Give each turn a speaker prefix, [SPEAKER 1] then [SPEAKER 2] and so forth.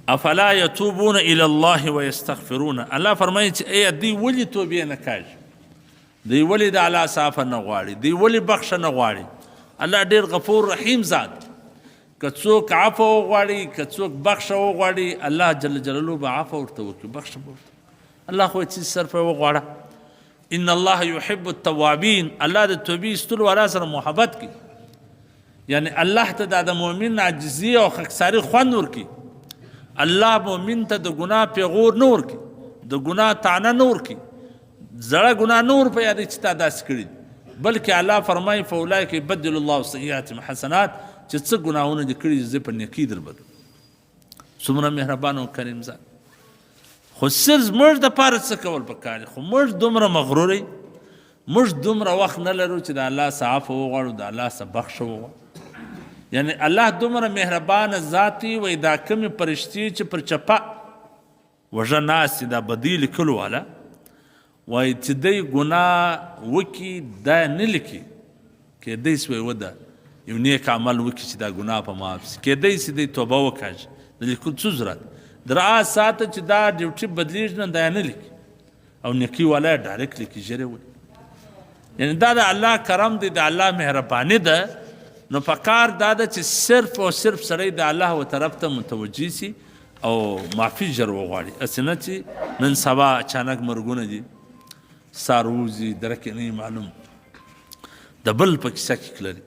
[SPEAKER 1] افلا یتوبون الی الله ویستغفرون. الله فرمایي چې ای دوی ولې توبې نه کوي، دوی ولې د الله صافه نه غواړي، دوی ولې بخښه نه غواړي. الله ډېر غفور رحیم ذات، که څوک عفو وغواړي که څوک بخښه وغواړي الله جل جلاله به عفو ورته وکړي، بخښه به ورته. الله خو هېڅ صرف وغواړه. ان الله يحب التوابین، الله د توبې ایستلو والا سره محبت کوي. یعنی الله ته د مؤمن عاجزي او خاکساري خوند ورکوي. الله مؤمن ته د ګناه پیغور نه ورکوي، د ګناه طعنه نه ورکوي، زړه ګناه نه ور په یادوي چې تا داسې کړي، بلکې الله فرمایي فاولئک یبدل الله سیئاتهم حسنات، چې څه ګناهونه دې کړي زه په نیکي در بدل. څومره مهربان او کریم ذات. خو صرف زموږ دپاره څه کول پکار دي، خو موږ دومره مغرور یو، موږ دومره وخت نه لرو چې د الله څه عفو وغواړو، د الله څه بخښه وغواړو. یعنی الله دومره مهربانه ذات وي، وایي دا کومې فرشتې چې پر چپه وژه ناست دي دا بدي لیکلو والا، وایي چې دی ګناه وکړي دا نه لیکي، کیدی شي وده یو نیک عمل وکړي چې دا ګناه په معاف شي، کیدی شي دی توبه وکړي، د لیکلو څه ضرورت د رعا ساته چې دا ډیوټي بدلیږي نه دا نه لیکي، او نیکي والا یې ډایرکټ لیکي ژر یې وایي. یعنی دا د الله کرم دی، د الله مهرباني ده. نو پکار دا ده چې صرف او صرف سړی د الله و طرف ته متوجه سي او معافي ژر وغواړي. هسې نه چې نن سبا اچانک مرګونه دي، سار وځي درک نه معلوم د بل په کیسه کې کلري.